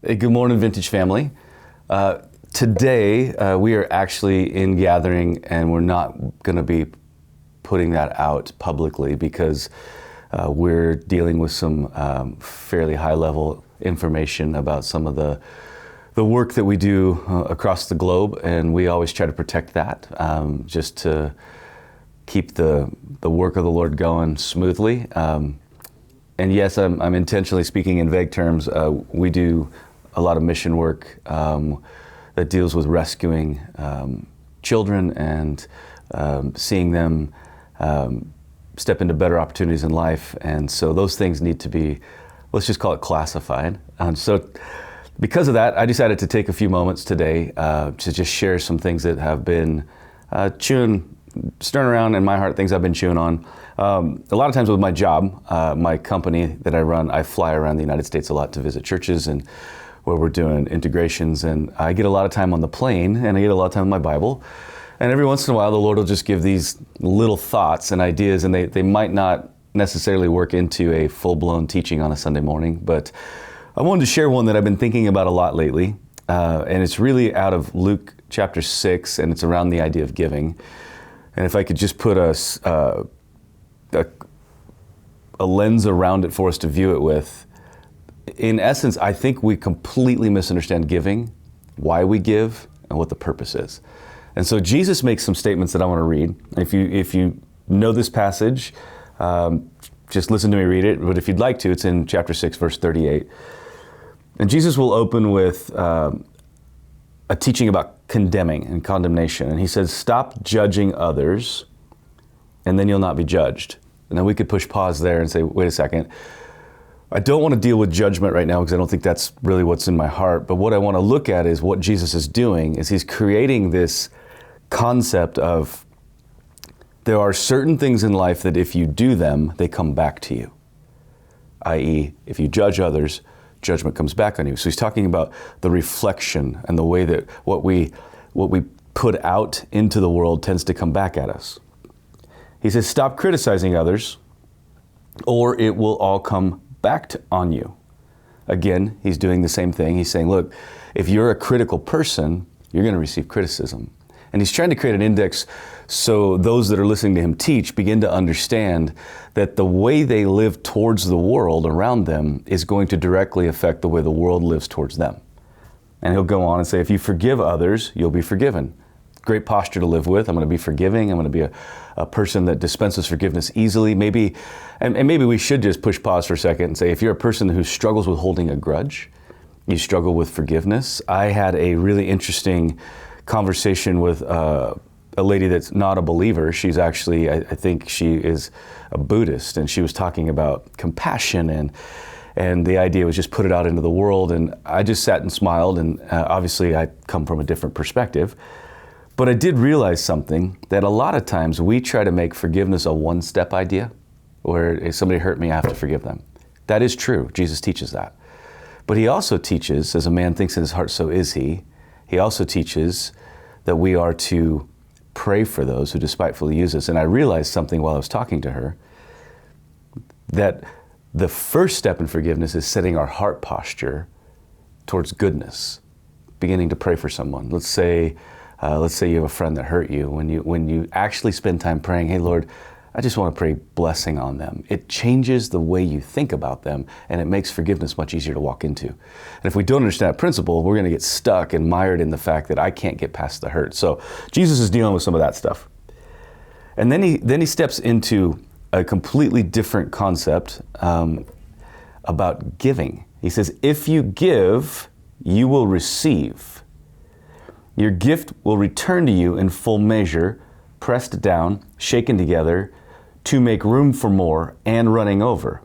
Hey, good morning, Vintage family. Today, we are actually in gathering, and we're not going to be putting that out publicly because we're dealing with some fairly high-level information about some of the work that we do across the globe, and we always try to protect that just to keep the work of the Lord going smoothly. And yes, I'm intentionally speaking in vague terms. We do a lot of mission work that deals with rescuing children and seeing them step into better opportunities in life. And so those things need to be, let's just call it classified. So because of that, I decided to take a few moments today to just share some things that have been stirring around in my heart, things I've been chewing on. A lot of times with my job, my company that I run, I fly around the United States a lot to visit churches and where we're doing integrations, and I get a lot of time on the plane, and I get a lot of time in my Bible. And every once in a while, the Lord will just give these little thoughts and ideas, and they might not necessarily work into a full-blown teaching on a Sunday morning, but I wanted to share one that I've been thinking about a lot lately, and it's really out of Luke chapter 6, and it's around the idea of giving. And if I could just put a lens around it for us to view it with, in essence, I think we completely misunderstand giving, why we give, and what the purpose is. And so Jesus makes some statements that I want to read. If you know this passage, just listen to me read it. But if you'd like to, it's in chapter 6, verse 38. And Jesus will open with a teaching about condemning and condemnation. And he says, stop judging others, and then you'll not be judged. And then we could push pause there and say, wait a second. I don't want to deal with judgment right now because I don't think that's really what's in my heart. But what I want to look at is what Jesus is doing is he's creating this concept of there are certain things in life that if you do them, they come back to you. I.e., if you judge others, judgment comes back on you. So he's talking about the reflection and the way that what we put out into the world tends to come back at us. He says, stop criticizing others, or it will all come back on you. Again, he's doing the same thing. He's saying, look, if you're a critical person, you're going to receive criticism. And he's trying to create an index so those that are listening to him teach begin to understand that the way they live towards the world around them is going to directly affect the way the world lives towards them. And he'll go on and say, if you forgive others, you'll be forgiven. Great posture to live with. I'm going to be forgiving. I'm going to be a person that dispenses forgiveness easily. Maybe we should just push pause for a second and say, if you're a person who struggles with holding a grudge, you struggle with forgiveness. I had a really interesting conversation with a lady that's not a believer. She's actually, I think she is a Buddhist, and she was talking about compassion and the idea was just put it out into the world. And I just sat and smiled, and obviously I come from a different perspective. But I did realize something, that a lot of times we try to make forgiveness a one-step idea, where if somebody hurt me, I have to forgive them. That is true. Jesus teaches that. But he also teaches, as a man thinks in his heart, so is he. He also teaches that we are to pray for those who despitefully use us. And I realized something while I was talking to her, that the first step in forgiveness is setting our heart posture towards goodness, beginning to pray for someone. Let's say you have a friend that hurt you. When you actually spend time praying, hey, Lord, I just want to pray blessing on them. It changes the way you think about them, and it makes forgiveness much easier to walk into. And if we don't understand that principle, we're going to get stuck and mired in the fact that I can't get past the hurt. So Jesus is dealing with some of that stuff. And then he steps into a completely different concept about giving. He says, if you give, you will receive. Your gift will return to you in full measure, pressed down, shaken together, to make room for more and running over.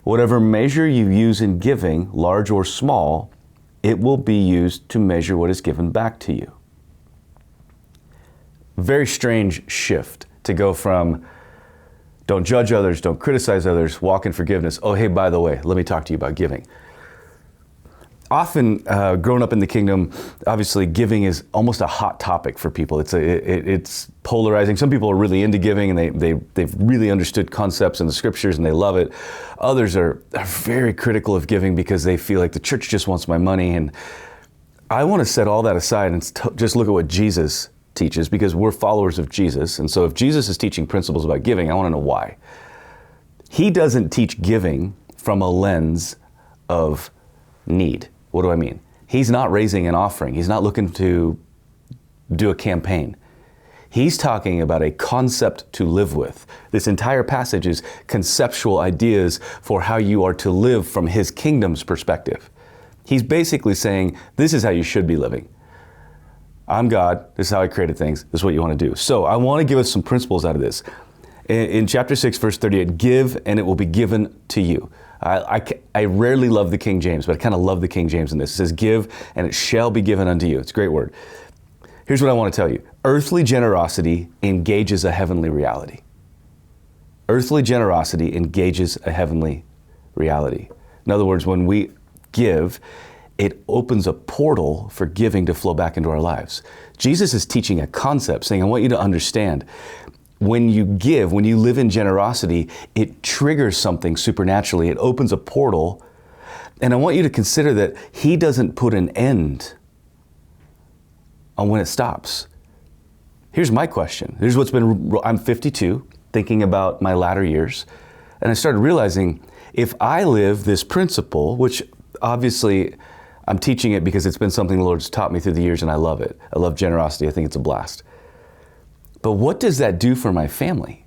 Whatever measure you use in giving, large or small, it will be used to measure what is given back to you. Very strange shift to go from don't judge others, don't criticize others, walk in forgiveness. Oh, hey, by the way, let me talk to you about giving. often growing up in the kingdom, obviously giving is almost a hot topic for people. It's polarizing. Some people are really into giving and they've really understood concepts in the scriptures and they love it. Others are very critical of giving because they feel like the church just wants my money. And I want to set all that aside and just look at what Jesus teaches, because we're followers of Jesus. And so if Jesus is teaching principles about giving, I want to know why. He doesn't teach giving from a lens of need. What do I mean? He's not raising an offering. He's not looking to do a campaign. He's talking about a concept to live with. This entire passage is conceptual ideas for how you are to live from his kingdom's perspective. He's basically saying, this is how you should be living. I'm God. This is how I created things. This is what you want to do. So I want to give us some principles out of this. In chapter 6, verse 38, give and it will be given to you. I rarely love the King James, but I kind of love the King James in this. It says, give and it shall be given unto you. It's a great word. Here's what I want to tell you. Earthly generosity engages a heavenly reality. Earthly generosity engages a heavenly reality. In other words, when we give, it opens a portal for giving to flow back into our lives. Jesus is teaching a concept, saying, I want you to understand, when you give, when you live in generosity, it triggers something supernaturally. It opens a portal. And I want you to consider that he doesn't put an end on when it stops. Here's my question. Here's what's been, I'm 52, thinking about my latter years. And I started realizing, if I live this principle, which obviously I'm teaching it because it's been something the Lord's taught me through the years and I love it. I love generosity. I think it's a blast. But what does that do for my family?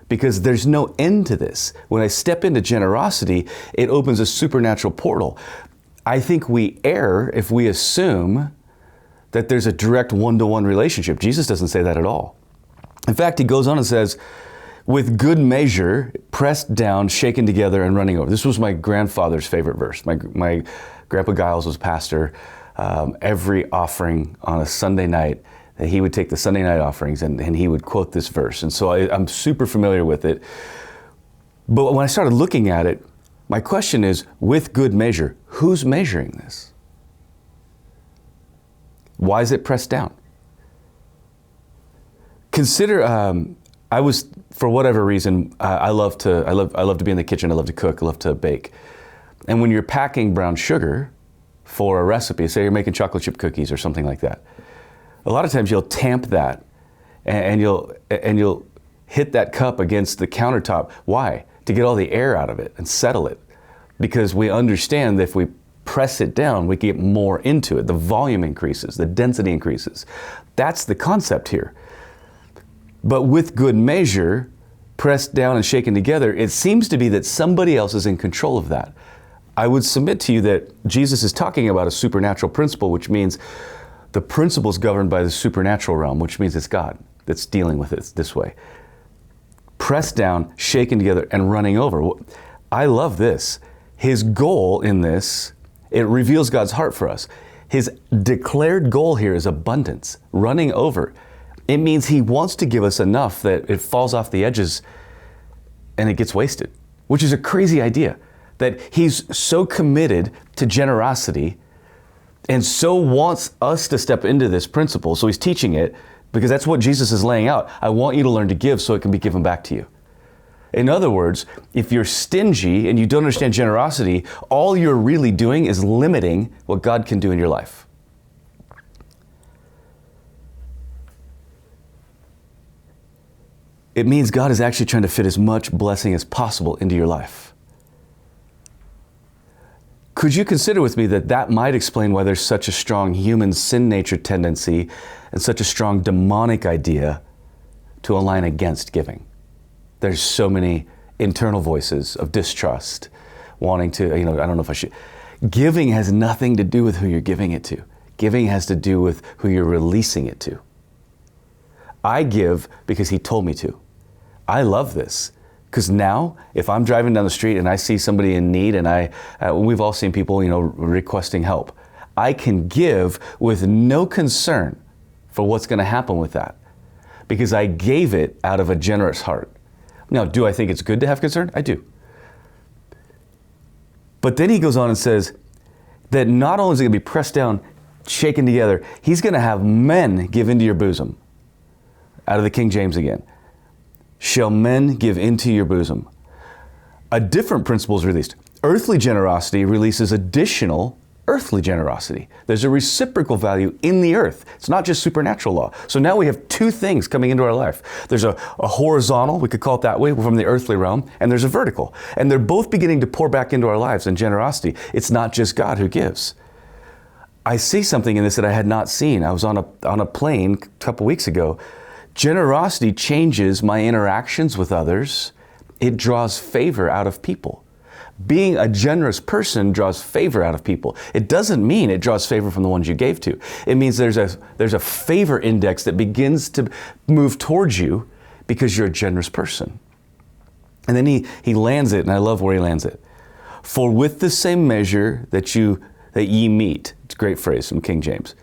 Because there's no end to this. When I step into generosity, it opens a supernatural portal. I think we err if we assume that there's a direct one-to-one relationship. Jesus doesn't say that at all. In fact, he goes on and says, with good measure, pressed down, shaken together, and running over. This was my grandfather's favorite verse. My Grandpa Giles was pastor. Every offering on a Sunday night, he would take the Sunday night offerings and he would quote this verse. And so I'm super familiar with it. But when I started looking at it, my question is, with good measure, who's measuring this? Why is it pressed down? Consider, I was, for whatever reason, I love to be in the kitchen. I love to cook. I love to bake. And when you're packing brown sugar for a recipe, say you're making chocolate chip cookies or something like that, a lot of times you'll tamp that and you'll hit that cup against the countertop. Why? To get all the air out of it and settle it. Because we understand that if we press it down, we get more into it. The volume increases, the density increases. That's the concept here. But with good measure, pressed down and shaken together, it seems to be that somebody else is in control of that. I would submit to you that Jesus is talking about a supernatural principle, which means the principle is governed by the supernatural realm, which means it's God that's dealing with it this way. Pressed down, shaken together, and running over. I love this. His goal in this, it reveals God's heart for us. His declared goal here is abundance, running over. It means he wants to give us enough that it falls off the edges and it gets wasted, which is a crazy idea. That he's so committed to generosity and so wants us to step into this principle. So he's teaching it because that's what Jesus is laying out. I want you to learn to give so it can be given back to you. In other words, if you're stingy and you don't understand generosity, all you're really doing is limiting what God can do in your life. It means God is actually trying to fit as much blessing as possible into your life. Could you consider with me that that might explain why there's such a strong human sin nature tendency and such a strong demonic idea to align against giving? There's so many internal voices of distrust, wanting to, I don't know if I should. Giving has nothing to do with who you're giving it to. Giving has to do with who you're releasing it to. I give because he told me to. I love this. Because now, if I'm driving down the street and I see somebody in need, and we've all seen people, requesting help, I can give with no concern for what's going to happen with that, because I gave it out of a generous heart. Now, do I think it's good to have concern? I do. But then he goes on and says, that not only is it going to be pressed down, shaken together, he's going to have men give into your bosom. Out of the King James again. Shall men give into your bosom? A different principle is released. Earthly generosity releases additional earthly generosity. There's a reciprocal value in the earth. It's not just supernatural law. So now we have two things coming into our life. There's a horizontal, we could call it that way, from the earthly realm, and there's a vertical. And they're both beginning to pour back into our lives in generosity. It's not just God who gives. I see something in this that I had not seen. I was on a plane a couple weeks ago. Generosity changes my interactions with others. It draws favor out of people. Being a generous person draws favor out of people. It doesn't mean it draws favor from the ones you gave to. It means there's a favor index that begins to move towards you because you're a generous person. And then he lands it, and I love where he lands it. For with the same measure that ye meet, it's a great phrase from King James,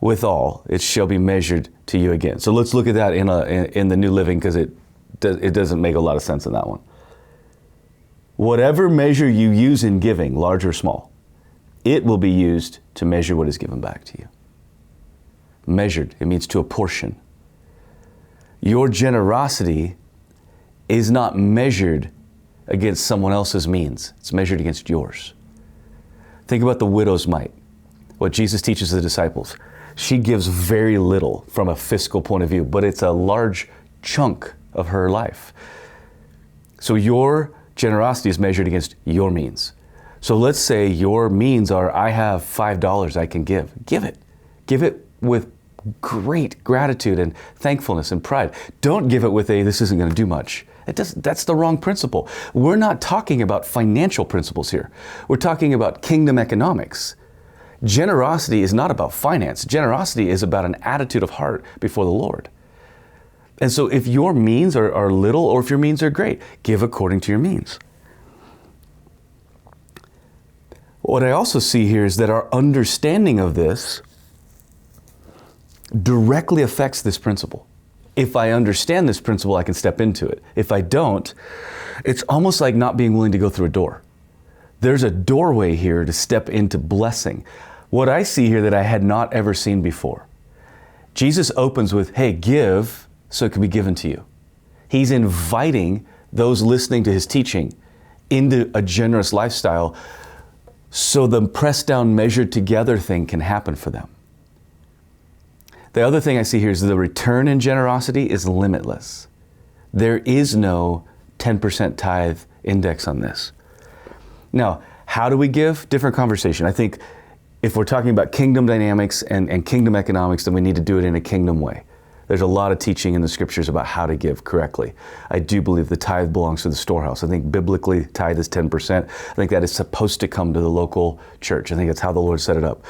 withal it shall be measured to you again. So let's look at that in the New Living, because it doesn't make a lot of sense in that one. Whatever measure you use in giving, large or small, it will be used to measure what is given back to you. Measured, it means to apportion. Your generosity is not measured against someone else's means. It's measured against yours. Think about the widow's mite, what Jesus teaches the disciples. She gives very little from a fiscal point of view, but it's a large chunk of her life. So your generosity is measured against your means. So let's say your means are, I have $5 I can give. Give it. Give it with great gratitude and thankfulness and pride. Don't give it with this isn't going to do much. That's the wrong principle. We're not talking about financial principles here. We're talking about kingdom economics. Generosity is not about finance. Generosity is about an attitude of heart before the Lord. And so if your means are little, or if your means are great, give according to your means. What I also see here is that our understanding of this directly affects this principle. If I understand this principle, I can step into it. If I don't, it's almost like not being willing to go through a door. There's a doorway here to step into blessing. What I see here that I had not ever seen before. Jesus opens with, hey, give so it can be given to you. He's inviting those listening to his teaching into a generous lifestyle so the pressed down, measured together thing can happen for them. The other thing I see here is the return in generosity is limitless. There is no 10% tithe index on this. Now, how do we give? Different conversation. I think if we're talking about kingdom dynamics and kingdom economics, then we need to do it in a kingdom way. There's a lot of teaching in the scriptures about how to give correctly. I do believe the tithe belongs to the storehouse. I think biblically tithe is 10%. I think that is supposed to come to the local church. I think that's how the Lord set it up.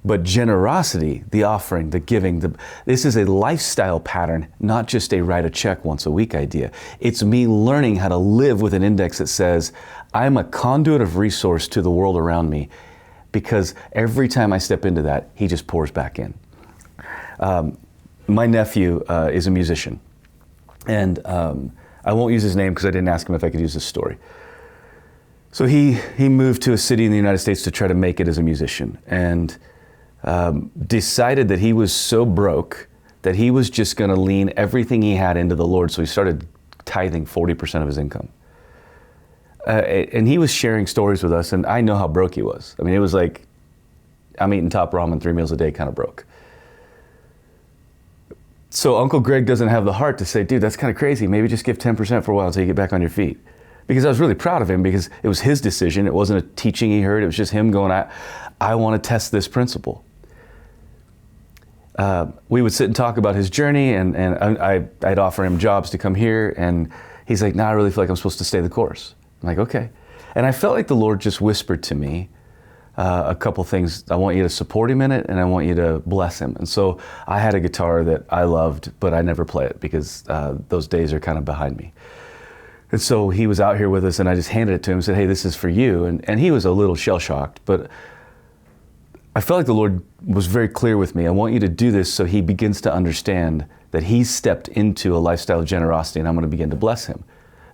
But generosity, the offering, the giving, this is a lifestyle pattern, not just a write a check once a week idea. It's me learning how to live with an index that says, I'm a conduit of resource to the world around me, because every time I step into that, he just pours back in. My nephew is a musician, and I won't use his name because I didn't ask him if I could use this story. So he moved to a city in the United States to try to make it as a musician, and decided that he was so broke that he was just going to lean everything he had into the Lord. So he started tithing 40% of his income. And he was sharing stories with us, and I know how broke he was. I mean, it was like, I'm eating top ramen 3 meals a day kind of broke. So Uncle Greg doesn't have the heart to say, dude, that's kind of crazy. Maybe just give 10% for a while until you get back on your feet. Because I was really proud of him, because it was his decision. It wasn't a teaching he heard. It was just him going, I want to test this principle. We would sit and talk about his journey, and I'd offer him jobs to come here, and he's like, I really feel like I'm supposed to stay the course. I'm like, okay. And I felt like the Lord just whispered to me a couple things. I want you to support him in it, and I want you to bless him. And so I had a guitar that I loved, but I never play it because those days are kind of behind me. And so he was out here with us, and I just handed it to him and said, hey, this is for you. And he was a little shell-shocked, but I felt like the Lord was very clear with me. I want you to do this so he begins to understand that he's stepped into a lifestyle of generosity, and I'm going to begin to bless him.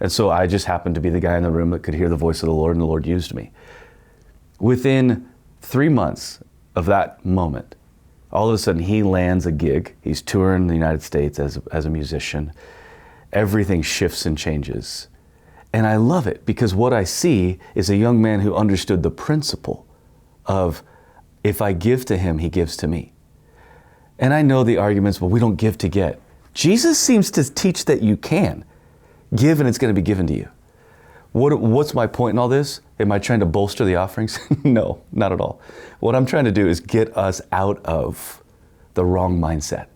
And so I just happened to be the guy in the room that could hear the voice of the Lord, and the Lord used me. Within 3 months of that moment, all of a sudden he lands a gig. He's touring the United States as a musician. Everything shifts and changes. And I love it because what I see is a young man who understood the principle of, if I give to him, he gives to me. And I know the arguments, well, we don't give to get. Jesus seems to teach that you can give and it's going to be given to you. What's my point in all this? Am I trying to bolster the offerings? No, not at all. What I'm trying to do is get us out of the wrong mindset.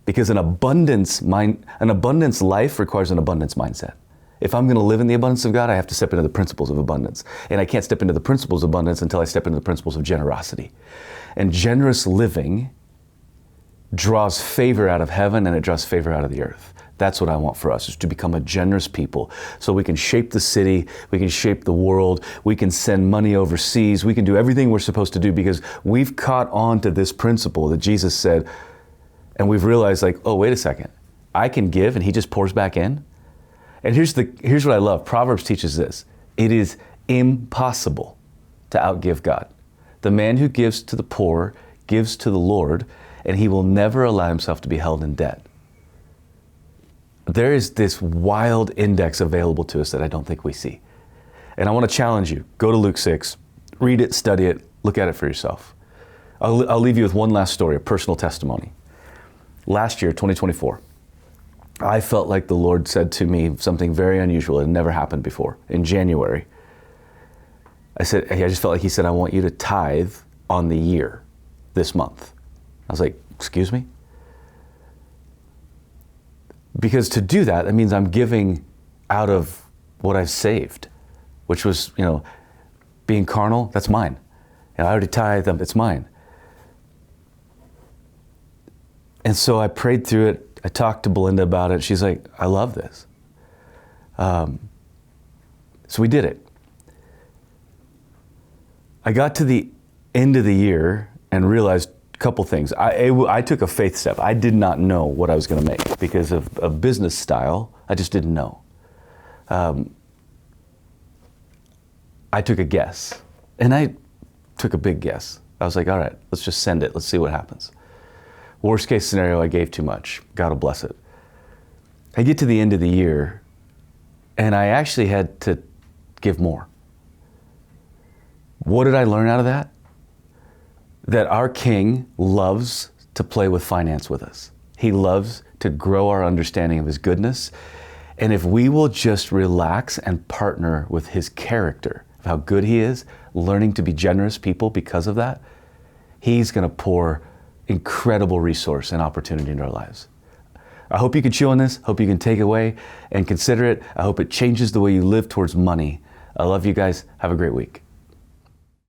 Because an abundance life requires an abundance mindset. If I'm going to live in the abundance of God, I have to step into the principles of abundance. And I can't step into the principles of abundance until I step into the principles of generosity. And generous living draws favor out of heaven and it draws favor out of the earth. That's what I want for us, is to become a generous people so we can shape the city, we can shape the world, we can send money overseas, we can do everything we're supposed to do because we've caught on to this principle that Jesus said, and we've realized like, oh, wait a second, I can give and he just pours back in? And here's what I love. Proverbs teaches this. It is impossible to outgive God. The man who gives to the poor gives to the Lord, and he will never allow himself to be held in debt. There is this wild index available to us that I don't think we see. And I want to challenge you. Go to Luke 6, read it, study it, look at it for yourself. I'll leave you with one last story, a personal testimony. Last year, 2024, I felt like the Lord said to me something very unusual. It had never happened before. In January, I just felt like he said, I want you to tithe on the year this month. I was like, excuse me? Because to do that, that means I'm giving out of what I've saved, which was, being carnal, that's mine. And I already tithed them, it's mine. And so I prayed through it. I talked to Belinda about it. She's like, I love this. So we did it. I got to the end of the year and realized a couple things. I took a faith step. I did not know what I was going to make because of business style. I just didn't know. I took a guess, and I took a big guess. I was like, all right, let's just send it. Let's see what happens. Worst case scenario, I gave too much. God will bless it. I get to the end of the year, and I actually had to give more. What did I learn out of that? That our King loves to play with finance with us. He loves to grow our understanding of his goodness. And if we will just relax and partner with his character, of how good he is, learning to be generous people because of that, he's going to pour incredible resource and opportunity into our lives. I hope you can chew on this. Hope you can take it away and consider it. I hope it changes the way you live towards money. I love you guys. Have a great week.